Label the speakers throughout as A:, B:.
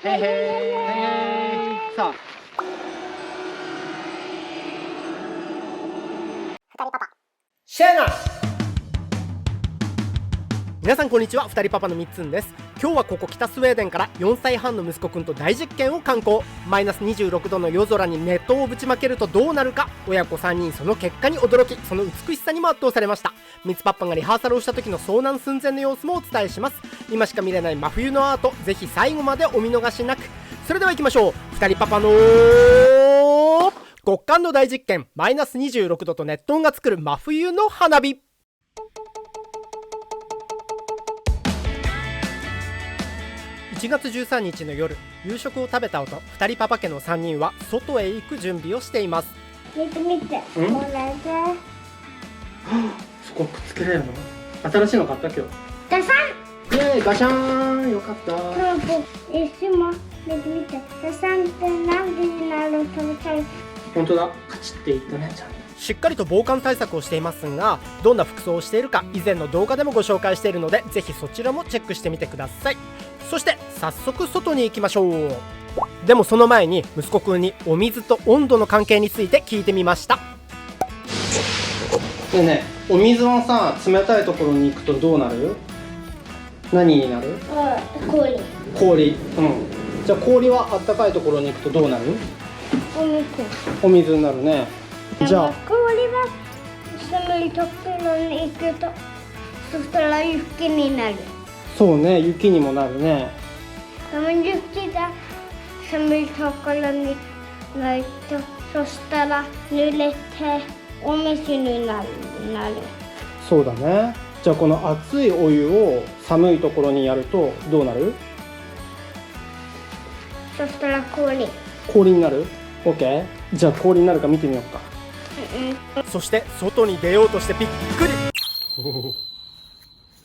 A: へいへい。さあ
B: 二人パパ
A: シェナ。皆さんこんにちは、二人パパのみっつんです。今日はここ北スウェーデンから4歳半の息子くんと大実験を敢行。マイナス26度の夜空に熱湯をぶちまけるとどうなるか、親子3人その結果に驚き、その美しさにも圧倒されました。みつパッパがリハーサルをした時の遭難寸前の様子もお伝えします。今しか見れない真冬のアート、ぜひ最後までお見逃しなく。それでは行きましょう。二人パパの極寒の大実験、マイナス26度と熱湯が作る真冬の花火。1月13日の夜、夕食を食べた後、二人パパ家の3人は外へ行く準備をしています。
B: 見て見て、これで
A: そこくっつけれるの？新しいの買った今日。
B: ガサン
A: ガシャーン、よかった。
B: いつも見て見て、ガサンって何でになる食べたい。
A: 本当だ、カチッていったね。ちゃんとしっかりと防寒対策をしていますが、どんな服装をしているか以前の動画でもご紹介しているので、ぜひそちらもチェックしてみてください。そして早速外に行きましょう。でもその前に息子くんにお水と温度の関係について聞いてみました。ねえねえ、お水はさ、冷たいところに行くとどうなる？何になる？
B: 氷。
A: 氷。じゃあ氷はあったかいところに行くとどうなる？お水になるね。じゃあ
B: 氷は寒いところに行くと、そしたら雪になる。
A: そうね、雪にもなるね。
B: でも雪が寒いところにないと、そしたら濡れてお水になる。
A: そうだね。じゃあこの熱いお湯を寒いところにやるとどうなる？
B: そしたら氷。
A: 氷になる？ OK。 じゃあ氷になるか見てみようか。そして外に出ようとしてびっくり。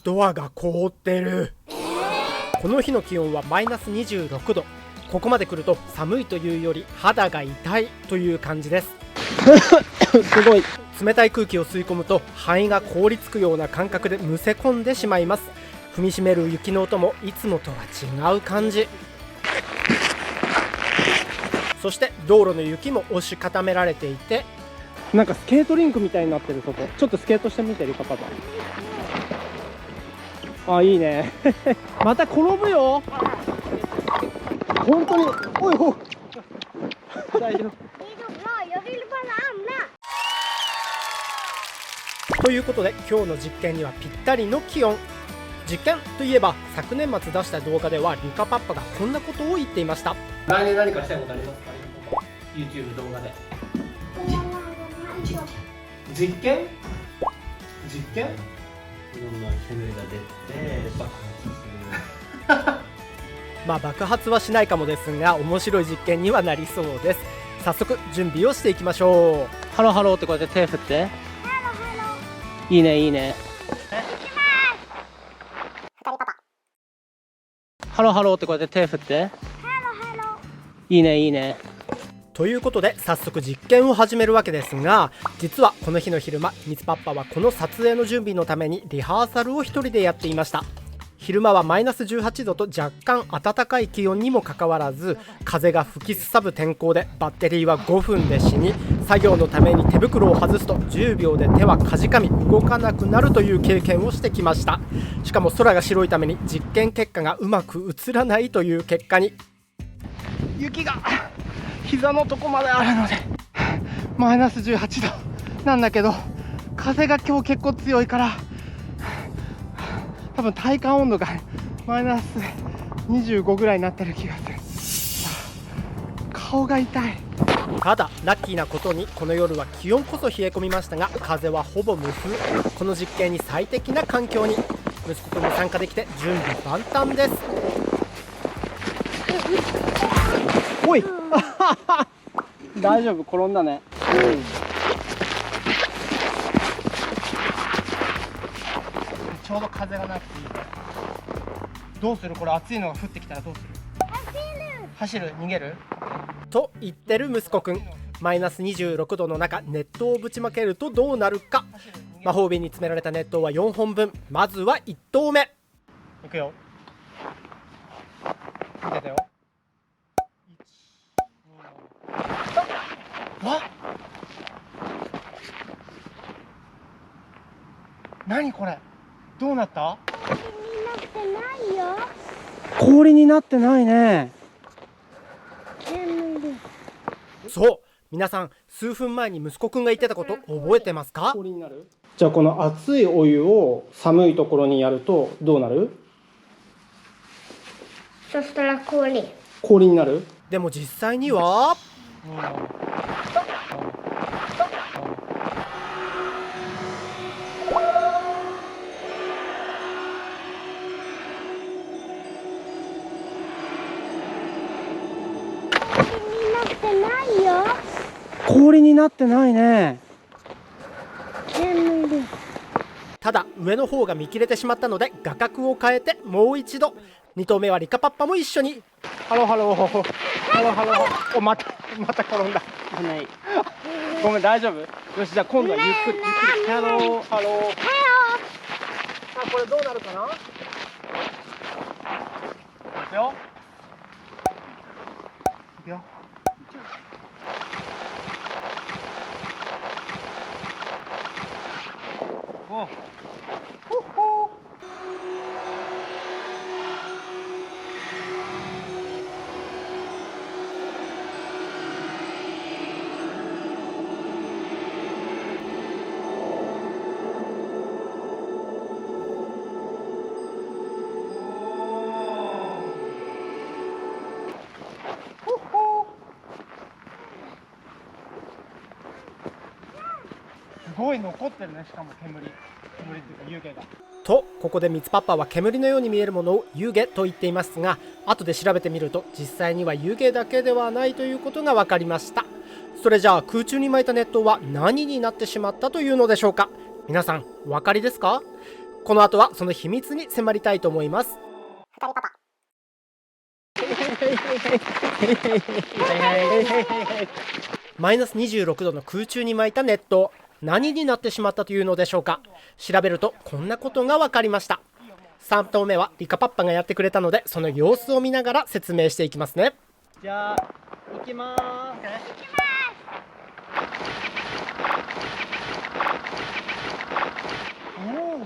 A: ドアが凍ってる。この日の気温はマイナス26度。ここまで来ると寒いというより肌が痛いという感じです。すごい冷たい空気を吸い込むと肺が凍りつくような感覚でむせ込んでしまいます。踏みしめる雪の音もいつもとは違う感じ。そして道路の雪も押し固められていて、なんかスケートリンクみたいになってる。そこちょっとスケートしてみてるパパ。あ、いいね。また転ぶよ。本当に。おいおい。大丈夫。ということで今日の実験にはぴったりの気温。実験といえば昨年末出した動画ではリカパッパがこんなことを言っていました。来年何かしたいことありますか？ YouTube 動画で実験い
C: ろんな煙が出て爆発する。
A: まあ爆発はしないかもですが、面白い実験にはなりそうです。早速準備をしていきましょう。ハローハローってこうやって手振って。いいねいいね。ハローハローってこうやって手振って。いいねいいね。ということで早速実験を始めるわけですが、実はこの日の昼間、みつパッパはこの撮影の準備のためにリハーサルを一人でやっていました。昼間はマイナス18度と若干暖かい気温にもかかわらず、風が吹きすさぶ天候でバッテリーは5分で死に、作業のために手袋を外すと10秒で手はかじかみ動かなくなるという経験をしてきました。しかも空が白いために実験結果がうまく映らないという結果に。雪が膝のとこまであるのでマイナス18度なんだけど、風が今日結構強いから多分体感温度がマイナス25ぐらいになってる気がする。顔が痛い。ただラッキーなことにこの夜は気温こそ冷え込みましたが、風はほぼ無風。この実験に最適な環境に息子くんも参加できて準備万端です。おい大丈夫？転んだね。ちょうど風がなくていい。どうする？これ暑いのが降ってきたらどうする？走る？逃げる？と言ってる息子くん。マイナス26度の中、熱湯をぶちまけるとどうなるか。魔法瓶に詰められた熱湯は4本分。まずは1投目いくよ。見てたよ。わ、何これ、どうなった？
B: になってないよ。
A: 氷になってないね。
B: 煙。
A: そう、皆さん数分前に息子くんが言ってたこと覚えてますか？氷になる？じゃあこの熱いお湯を寒いところにやるとどうなる？
B: そしたら氷。
A: 氷になる？でも実際には
B: になってないよ。
A: 氷になってないね。
B: 煙。
A: ただ上の方が見切れてしまったので画角を変えてもう一度。2頭目はリカパッパも一緒に。ハローハローハローハロー。お、また転んだ。
C: ない。
A: ごめん、大丈夫？よし、じゃあ今度はゆっくりゆっくり。ハローハロー。あ、これどうなるかな？いくよ。いくよ。お。ほっほー。すごい残ってるね。しかも煙っていうか湯気が。とここでミツパッパは煙のように見えるものを湯気と言っていますが、後で調べてみると実際には湯気だけではないということが分かりました。それじゃあ空中に巻いた熱湯は何になってしまったというのでしょうか？皆さんお分かりですか？この後はその秘密に迫りたいと思います。マイナス26度の空中に巻いた熱湯、何になってしまったというのでしょうか？調べるとこんなことが分かりました。3頭目はリカパッパがやってくれたので、その様子を見ながら説明していきますね。じゃあ行きます。おー。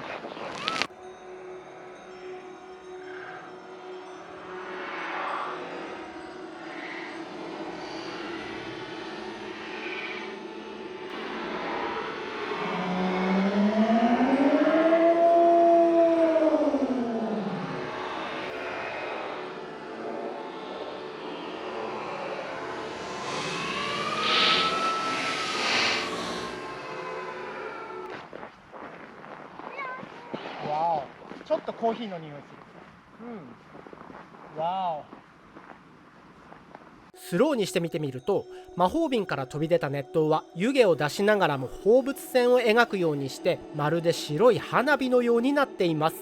A: わお、ちょっとコーヒーの匂いする。わお。スローにして見てみると、魔法瓶から飛び出た熱湯は湯気を出しながらも放物線を描くようにして、まるで白い花火のようになっています。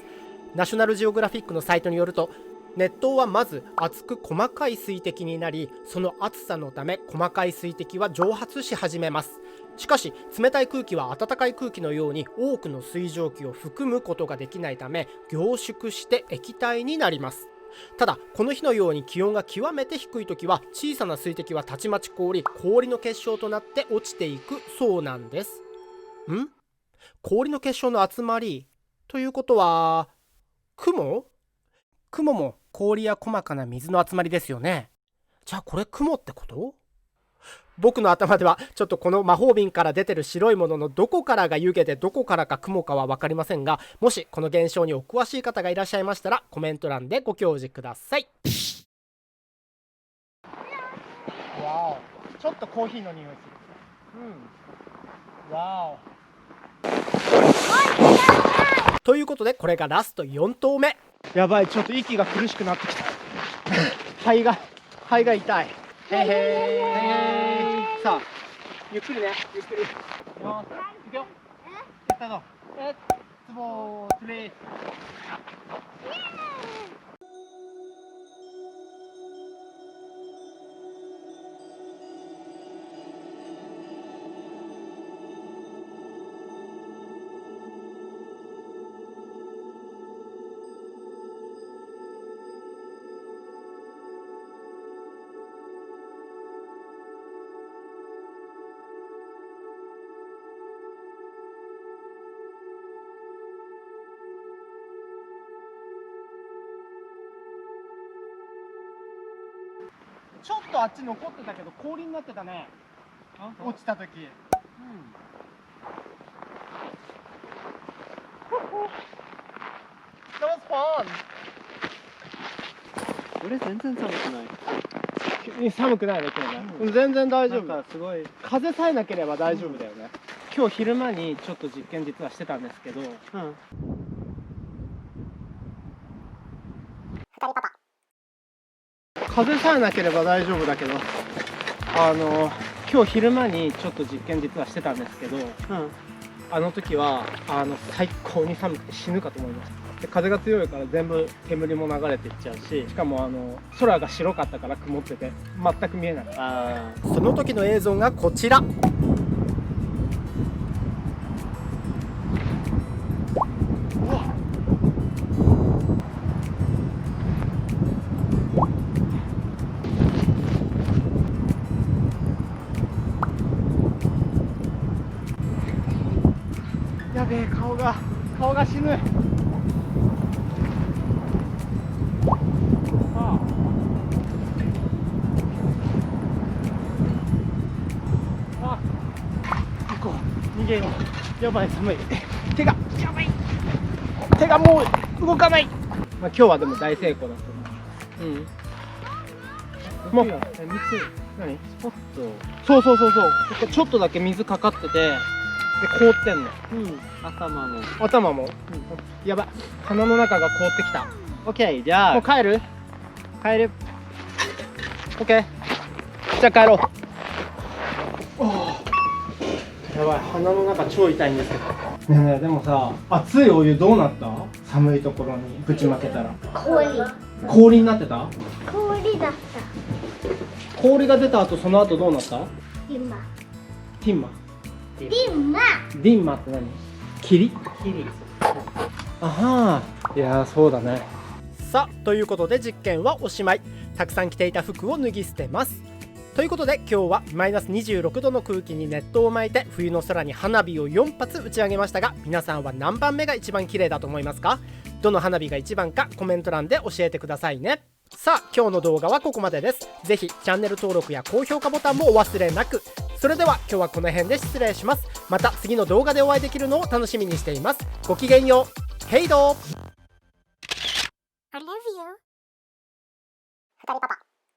A: ナショナルジオグラフィックのサイトによると、熱湯はまず熱く細かい水滴になり、その熱さのため細かい水滴は蒸発し始めます。しかし冷たい空気は温かい空気のように多くの水蒸気を含むことができないため、凝縮して液体になります。ただこの日のように気温が極めて低い時は、小さな水滴はたちまち氷の結晶となって落ちていくそうなんです。氷の結晶の集まりということは雲も氷や細かな水の集まりですよね。じゃあこれ雲ってこと？僕の頭ではちょっとこの魔法瓶から出てる白いもののどこからが湯気でどこからか雲かは分かりませんが、もしこの現象にお詳しい方がいらっしゃいましたらコメント欄でご教示ください。わお、ちょっとコーヒーの匂いする。わお。ということでこれがラスト4頭目。やばい、ちょっと息が苦しくなってきた。肺が痛い。へへー。さあゆっくりね、ゆっくり。いくよ。スタート。ツボー、スリー。ちょっとあっち残ってたけど氷になってたね。落ちた時。That was fun.
C: 俺全然寒くない。
A: 寒くないね今日ね。全然大丈夫。
C: なんかすごい
A: 風さえなければ大丈夫だよね。今日昼間にちょっと実験実はしてたんですけど。風さえなければ大丈夫だけど、今日昼間にちょっと実験実はしてたんですけど、あの時は最高に寒くて死ぬかと思いました。で風が強いから全部煙も流れていっちゃうし、しかも空が白かったから曇ってて全く見えない。その時の映像がこちら。やべえ、顔が死ぬ。行こう、逃げよう。やばい、寒い。手がもう動かない。まあ、今日はでも大成功だと思う。もう何？スポット。そう。ここちょっとだけ水かかってて、で凍ってんの。頭も。やばい。鼻の中が凍ってきた。
C: オッケー、じゃあ
A: もう帰る。オッケー。じゃあ帰ろう。やばい、鼻の中超痛いんですけど。ねえ、でもさ、熱いお湯どうなった？寒いところにぶちまけたら。氷になってた？
B: 氷だった。
A: 氷が出た後、その後どうなった？
B: ディンマ。
A: ティンマって何？霧？あはー。いやー、そうだね。さあ、ということで実験はおしまい。たくさん着ていた服を脱ぎ捨てます。ということで今日はマイナス26度の空気に熱湯を巻いて冬の空に花火を4発打ち上げましたが、皆さんは何番目が一番綺麗だと思いますか？どの花火が一番かコメント欄で教えてくださいね。さあ、今日の動画はここまでです。ぜひチャンネル登録や高評価ボタンもお忘れなく。それでは今日はこの辺で失礼します。また次の動画でお会いできるのを楽しみにしています。ごきげんよう。ヘイドー。
B: I love you.
D: ふたりパパ。